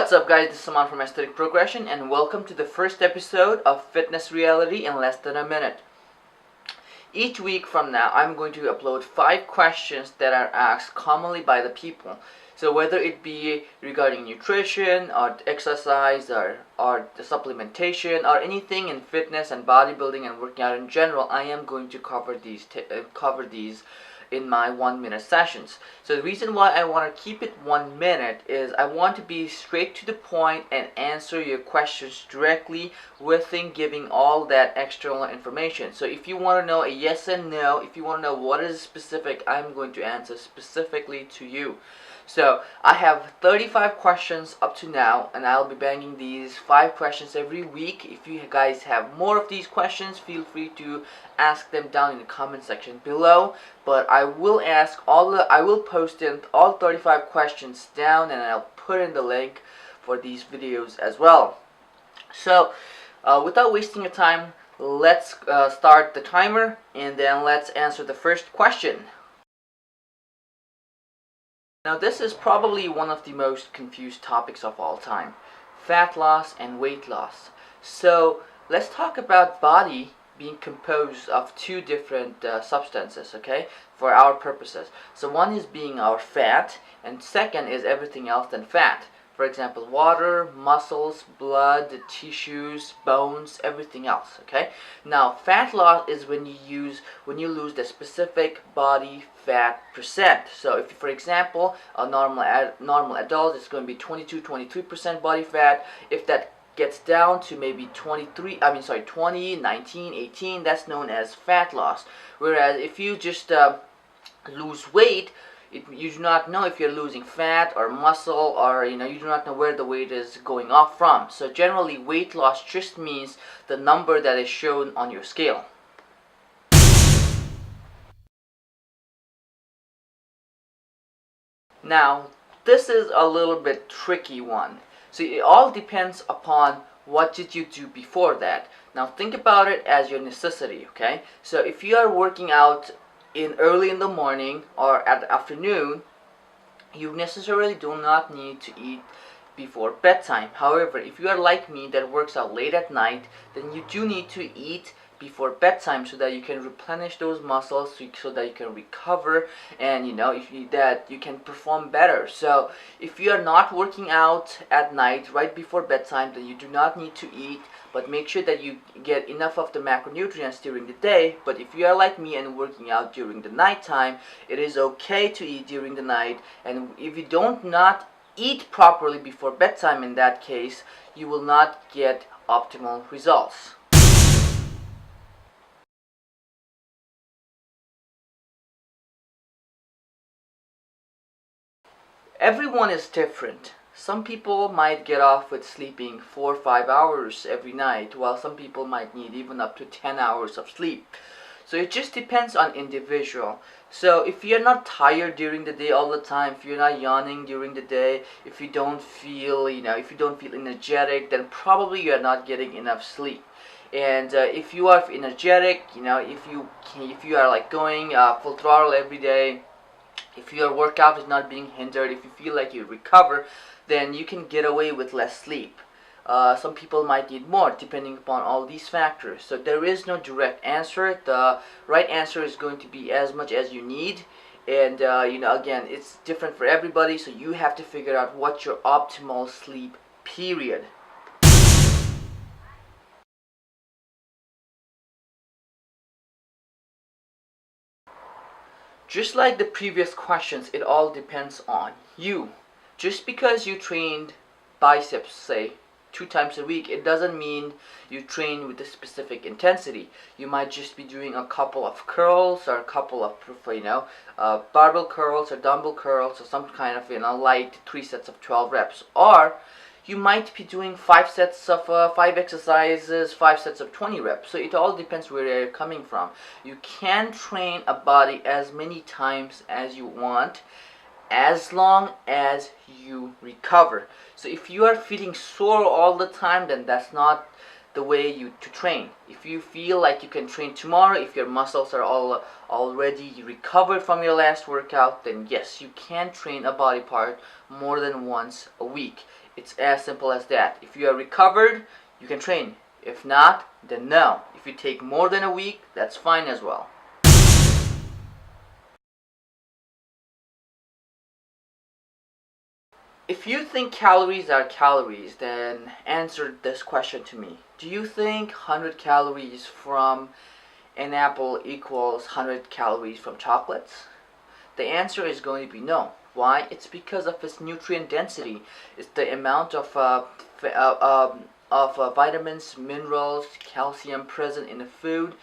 What's up guys, this is Saman from Aesthetic Progression and welcome to the first episode of Fitness Reality in Less Than a Minute. Each week from now, I'm going to upload 5 questions that are asked commonly by the people. So whether it be regarding nutrition or exercise or the supplementation or anything in fitness and bodybuilding and working out in general, I am going to cover these in my 1-minute sessions. So the reason why I want to keep it 1 minute is I want to be straight to the point and answer your questions directly within giving all that external information. So if you want to know a yes and no, if you want to know what is specific, I'm going to answer specifically to you. So I have 35 questions up to now, and I'll be banging these 5 questions every week. If you guys have more of these questions, feel free to ask them down in the comment section below. But I will post in all 35 questions down, and I'll put in the link for these videos as well. So without wasting your time, let's start the timer, and then let's answer the first question. Now this is probably one of the most confused topics of all time, fat loss and weight loss. So let's talk about body being composed of 2 different substances, okay, for our purposes. So one is being our fat, and second is everything else than fat. For example, water, muscles, blood, tissues, bones, everything else, okay? Now, fat loss is when you lose the specific body fat percent. So if, for example, a normal adult is going to be 23% body fat. If that gets down to maybe 20, 19, 18, that's known as fat loss. Whereas if you just lose weight, you do not know if you're losing fat or muscle, or you do not know where the weight is going off from. So generally, weight loss just means the number that is shown on your scale. Now, this is a little bit tricky one. So it all depends upon what did you do before that. Now think about it as your necessity, okay? So if you are working out early in the morning or at the afternoon, you necessarily do not need to eat before bedtime. However, if you are like me that works out late at night, then you do need to eat before bedtime so that you can replenish those muscles, so that you can recover, and that you can perform better. So if you are not working out at night right before bedtime, then you do not need to eat, but make sure that you get enough of the macronutrients during the day. But if you are like me and working out during the nighttime, it is okay to eat during the night. And if you not eat properly before bedtime, in that case, you will not get optimal results. Everyone is different. Some people might get off with sleeping 4 or 5 hours every night, while some people might need even up to 10 hours of sleep. So it just depends on individual. So if you're not tired during the day all the time, if you're not yawning during the day, if you don't feel, energetic, then probably you're not getting enough sleep. And if you are energetic, if you are like going full throttle every day, if your workout is not being hindered, if you feel like you recover, then you can get away with less sleep. Some people might need more, depending upon all these factors. So there is no direct answer. The right answer is going to be as much as you need. And again, it's different for everybody, so you have to figure out what's your optimal sleep period. Just like the previous questions, it all depends on you. Just because you trained biceps, say, 2 times a week, it doesn't mean you train with a specific intensity. You might just be doing a couple of curls or a couple of, barbell curls or dumbbell curls or some kind of, light 3 sets of 12 reps. Or you might be doing 5 sets of 5 exercises, 5 sets of 20 reps. So it all depends where you're coming from. You can train a body as many times as you want, as long as you recover. So if you are feeling sore all the time, then that's not the way to train. If you feel like you can train tomorrow, if your muscles are already recovered from your last workout, then yes, you can train a body part more than once a week. It's as simple as that. If you are recovered, you can train. If not, then no. If you take more than a week, that's fine as well. If you think calories are calories, then answer this question to me. Do you think 100 calories from an apple equals 100 calories from chocolates? The answer is going to be no. Why? It's because of its nutrient density. It's the amount of vitamins, minerals, calcium present in the food.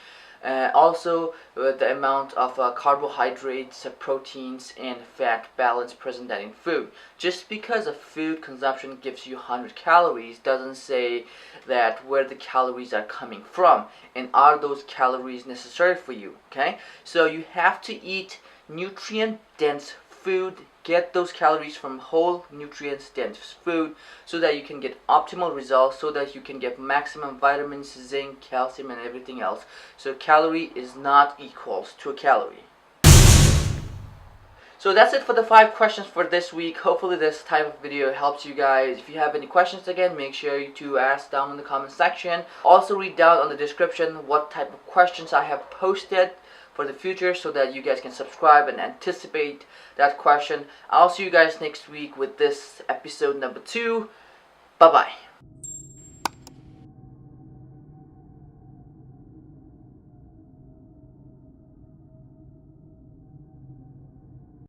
Also, the amount of carbohydrates, proteins, and fat balance present in food. Just because a food consumption gives you 100 calories doesn't say that where the calories are coming from and are those calories necessary for you. Okay, so you have to eat nutrient dense food, get those calories from whole nutrients dense food so that you can get optimal results, so that you can get maximum vitamins, zinc, calcium, and everything else. So calorie is not equals to a calorie. So that's it for the 5 questions for this week. Hopefully this type of video helps you guys. If you have any questions, again, make sure to ask down in the comment section. Also read down on the description what type of questions I have posted for the future so that you guys can subscribe and anticipate that question. I'll see you guys next week with this episode number 2. Bye bye.